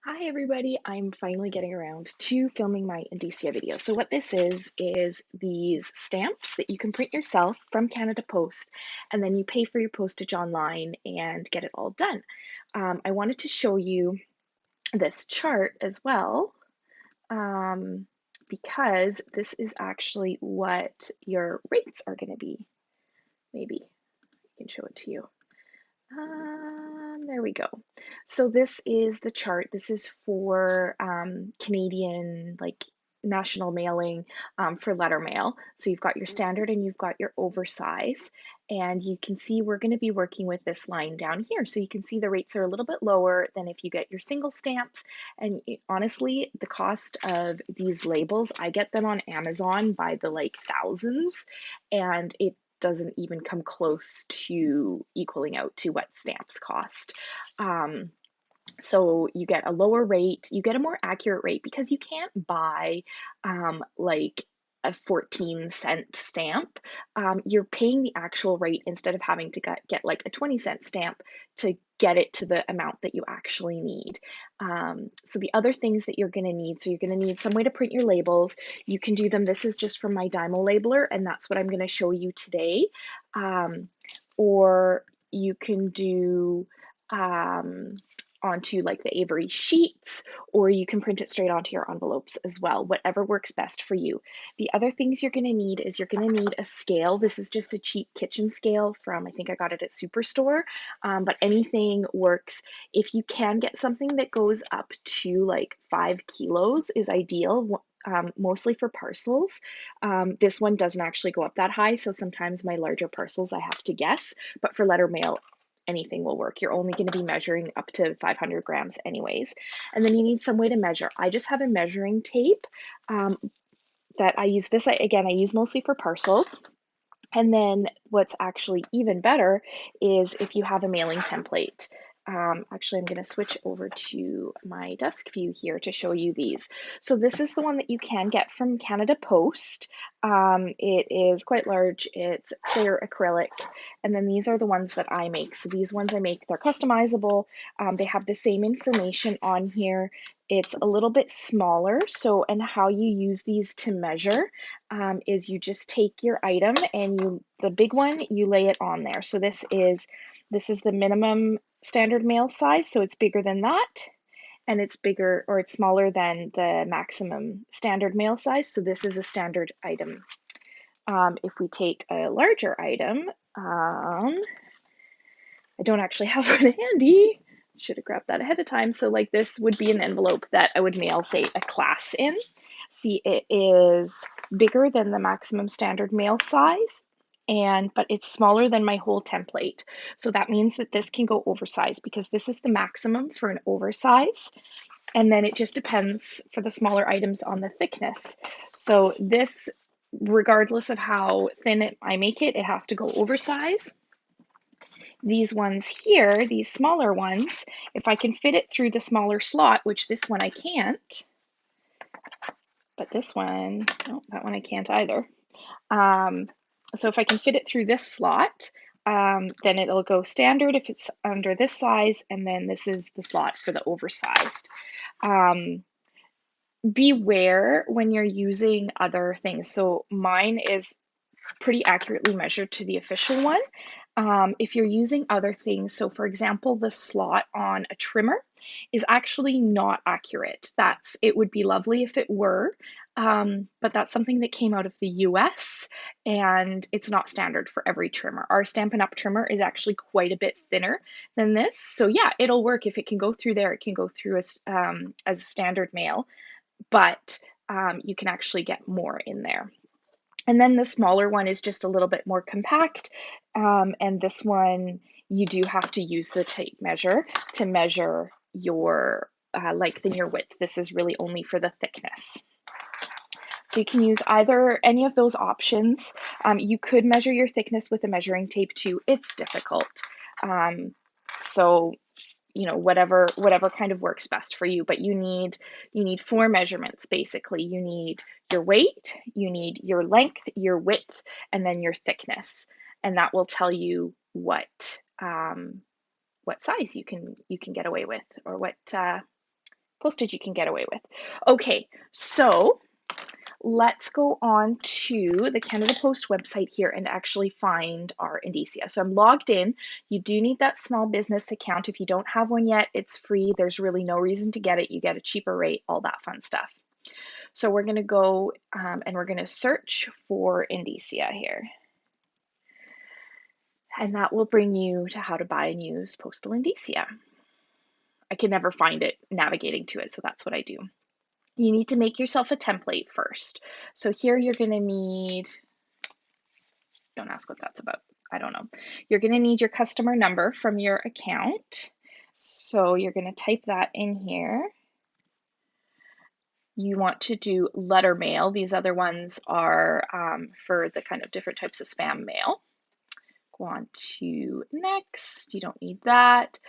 Hi everybody, I'm finally getting around to filming my Indicia video. So what this is these stamps that you can print yourself from Canada Post, and then you pay for your postage online and get it all done. I wanted to show you this chart as well, because this is actually what your rates are going to be. Maybe I can show it to you. There we go. So this is the chart. This is for Canadian, like national mailing for letter mail. So you've got your standard and you've got your oversize. And you can see we're going to be working with this line down here. So you can see the rates are a little bit lower than if you get your single stamps. And honestly, the cost of these labels, I get them on Amazon by the like thousands, and it doesn't even come close to equaling out to what stamps cost. So you get a lower rate, you get a more accurate rate because you can't buy like a 14-cent stamp. You're paying the actual rate instead of having to get like a 20-cent stamp to get it to the amount that you actually need. So the other things that you're going to need, so you're going to need some way to print your labels. You can do them. This is just from my Dymo labeler, and that's what I'm going to show you today. Or you can do onto like the Avery sheets, or you can print it straight onto your envelopes as well, whatever works best for you. The other things you're going to need is you're going to need a scale. This is just a cheap kitchen scale from, I think I got it at Superstore, but anything works. If you can get something that goes up to like 5 kilos is ideal. Mostly for parcels. This one doesn't actually go up that high, so sometimes my larger parcels I have to guess, but for letter mail, anything will work. You're only going to be measuring up to 500 grams anyways. And then you need some way to measure. I just have a measuring tape that I use. This, again, I use mostly for parcels. And then what's actually even better is if you have a mailing template. Actually, I'm going to switch over to my desk view here to show you these. So this is the one that you can get from Canada Post. It is quite large. It's clear acrylic. And then these are the ones that I make. So these ones I make, they're customizable. They have the same information on here. It's a little bit smaller. So, and how you use these to measure is you just take your item and the big one, you lay it on there. So this is the minimum standard mail size, so it's bigger than that, and it's bigger or it's smaller than the maximum standard mail size. So this is a standard item. If we take a larger item, I don't actually have it handy. Should have grabbed that ahead of time. So like this would be an envelope that I would mail, say, a class in. See, it is bigger than the maximum standard mail size, but it's smaller than my whole template. So that means that this can go oversized because this is the maximum for an oversize. And then it just depends for the smaller items on the thickness. So this, regardless of how thin I make it, it has to go oversized. These ones here, these smaller ones, if I can fit it through the smaller slot, which this one I can't, but this one, no, that one I can't either. So if I can fit it through this slot, then it'll go standard if it's under this size, and then this is the slot for the oversized. Beware when you're using other things. So mine is pretty accurately measured to the official one. If you're using other things, so for example, the slot on a trimmer is actually not accurate. It would be lovely if it were, but that's something that came out of the US, and it's not standard for every trimmer. Our Stampin' Up! Trimmer is actually quite a bit thinner than this. So yeah, it'll work. If it can go through there, it can go through as a standard mail, but you can actually get more in there. And then the smaller one is just a little bit more compact. And this one, you do have to use the tape measure to measure your length and your width. This is really only for the thickness. So you can use any of those options. You could measure your thickness with a measuring tape too. It's difficult. So whatever kind of works best for you, but you need 4 measurements basically. You need your weight, you need your length, your width, and then your thickness, and that will tell you what size you can get away with, or postage you can get away with. Okay, so let's go on to the Canada Post website here and actually find our Indicia. So I'm logged in. You do need that small business account. If you don't have one yet, it's free. There's really no reason to get it. You get a cheaper rate, all that fun stuff. So we're going to go and we're going to search for Indicia here. And that will bring you to how to buy and use postal Indicia. I can never find it navigating to it, so that's what I do. You need to make yourself a template first. So here you're going to need, don't ask what that's about, I don't know. You're going to need your customer number from your account. So you're going to type that in here. You want to do letter mail. These other ones are for the kind of different types of spam mail. Go on to next. You don't need that.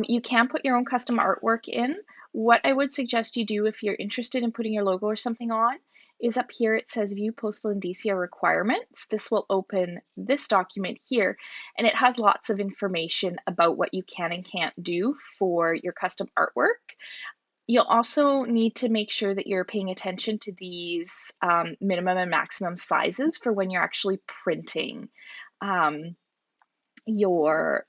You can put your own custom artwork in. What I would suggest you do if you're interested in putting your logo or something on is up here it says View Postal Indicia Requirements. This will open this document here, and it has lots of information about what you can and can't do for your custom artwork. You'll also need to make sure that you're paying attention to these minimum and maximum sizes for when you're actually printing your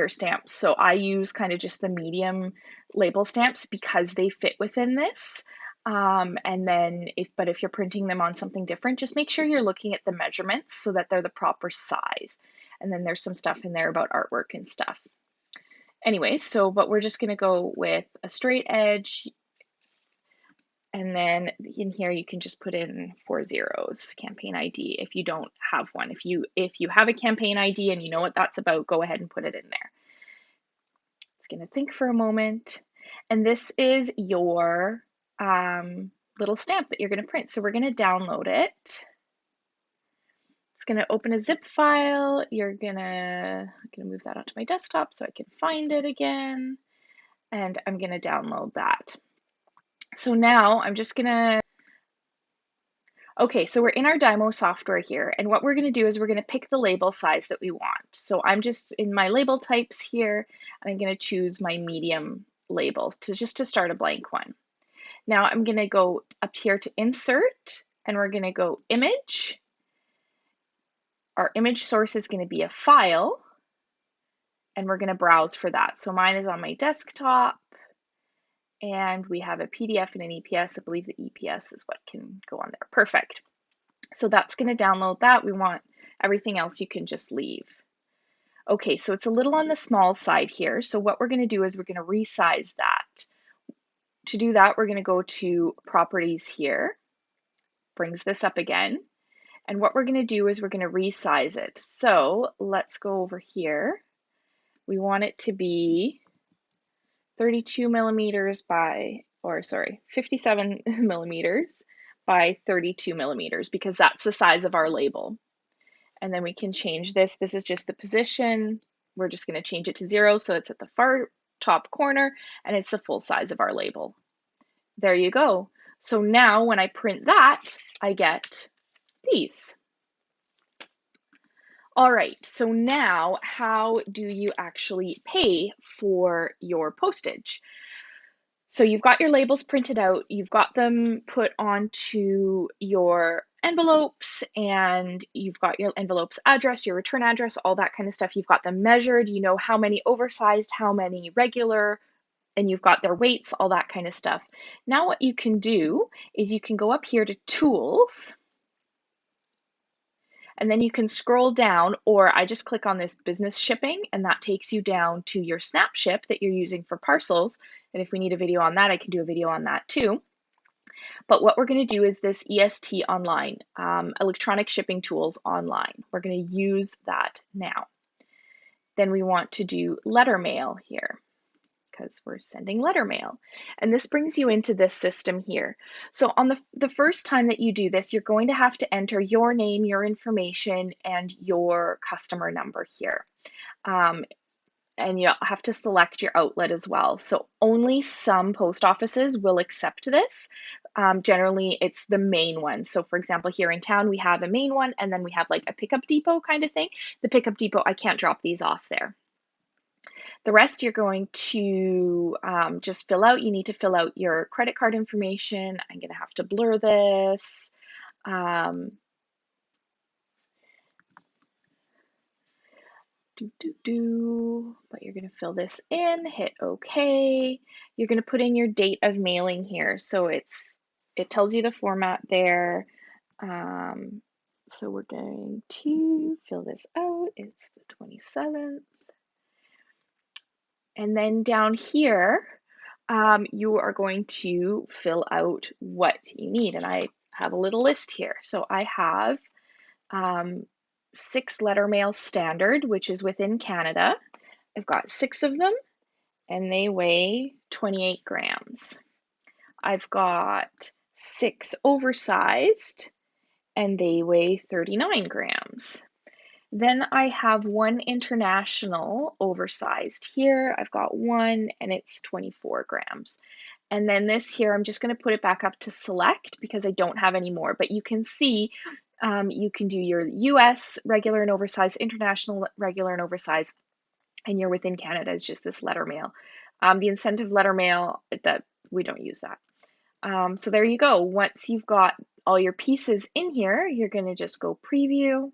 stamps. So I use kind of just the medium label stamps because they fit within this. And then if you're printing them on something different, just make sure you're looking at the measurements so that they're the proper size. And then there's some stuff in there about artwork and stuff. Anyway, but we're just going to go with a straight edge. And then in here, you can just put in 4 zeros, campaign ID, if you don't have one. If you have a campaign ID and you know what that's about, go ahead and put it in there. It's going to think for a moment. And this is your little stamp that you're going to print. So we're going to download it. It's going to open a zip file. I'm going to move that onto my desktop so I can find it again. And I'm going to download that. So now I'm just going to, okay, so we're in our Dymo software here, and what we're going to do is we're going to pick the label size that we want. So I'm just in my label types here, and I'm going to choose my medium labels just to start a blank one. Now I'm going to go up here to insert, and we're going to go image. Our image source is going to be a file, and we're going to browse for that. So mine is on my desktop. And we have a PDF and an EPS. I believe the EPS is what can go on there. Perfect. So that's going to download that. We want everything else you can just leave. Okay, so it's a little on the small side here. So what we're going to do is we're going to resize that. To do that, we're going to go to Properties here. Brings this up again. And what we're going to do is we're going to resize it. So let's go over here. We want it to be 32 millimeters 57 millimeters by 32 millimeters, because that's the size of our label. And then we can change this. This is just the position. We're just going to change it to 0, so it's at the far top corner, and it's the full size of our label. There you go. So now when I print that, I get these. All right, so now how do you actually pay for your postage? So you've got your labels printed out, you've got them put onto your envelopes, and you've got your envelope's address, your return address, all that kind of stuff. You've got them measured, you know how many oversized, how many regular, and you've got their weights, all that kind of stuff. Now what you can do is you can go up here to Tools, and then you can scroll down, or I just click on this business shipping, and that takes you down to your snap ship that you're using for parcels. And if we need a video on that, I can do a video on that too. But what we're going to do is this EST online, electronic shipping tools online. We're going to use that now. Then we want to do letter mail here, because we're sending letter mail. And this brings you into this system here. So on the first time that you do this, you're going to have to enter your name, your information, and your customer number here. And you'll have to select your outlet as well. So only some post offices will accept this. Generally, it's the main one. So for example, here in town, we have a main one, and then we have like a pickup depot kind of thing. The pickup depot, I can't drop these off there. The rest you're going to just fill out. You need to fill out your credit card information. I'm going to have to blur this. Um, but you're going to fill this in, hit OK. You're going to put in your date of mailing here. So it tells you the format there. So we're going to fill this out. It's the 27th. And then down here, you are going to fill out what you need. And I have a little list here. So I have 6 letter mail standard, which is within Canada. I've got 6 of them, and they weigh 28 grams. I've got 6 oversized, and they weigh 39 grams. Then I have 1 international oversized here. I've got 1, and it's 24 grams. And then this here, I'm just going to put it back up to select because I don't have any more. But you can see you can do your US regular and oversized, international regular and oversized, and you're within Canada is just this letter mail. The incentive letter mail, that we don't use that. So there you go. Once you've got all your pieces in here, you're going to just go preview.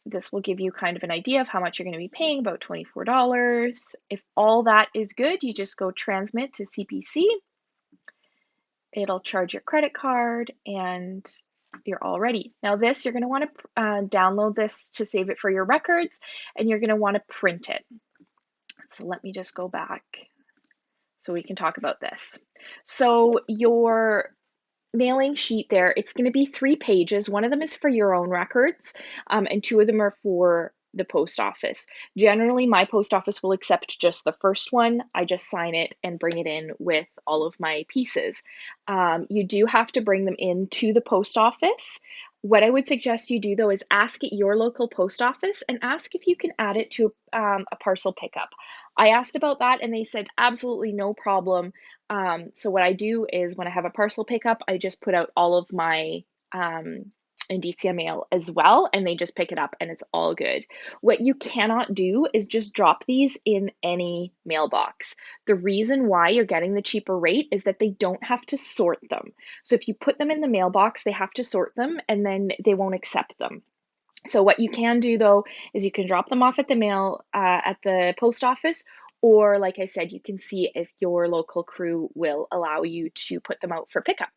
This will give you kind of an idea of how much you're going to be paying, about $24. If all that is good, you just go transmit to CPC. It'll charge your credit card and you're all ready. Now this, you're going to want to download this to save it for your records, and you're going to want to print it. So let me just go back so we can talk about this. So your mailing sheet there, it's going to be 3 pages. One of them is for your own records, and 2 of them are for the post office. Generally, my post office will accept just the first one. I just sign it and bring it in with all of my pieces. You do have to bring them in to the post office. What I would suggest you do though is ask at your local post office and ask if you can add it to a parcel pickup. I asked about that and they said absolutely no problem. So what I do is when I have a parcel pickup, I just put out all of my Indicia mail as well, and they just pick it up and it's all good. What you cannot do is just drop these in any mailbox. The reason why you're getting the cheaper rate is that they don't have to sort them. So if you put them in the mailbox, they have to sort them and then they won't accept them. So what you can do though is you can drop them off at the post office, or like I said, you can see if your local crew will allow you to put them out for pickup.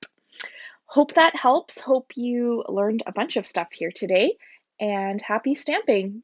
Hope that helps. Hope you learned a bunch of stuff here today, and happy stamping.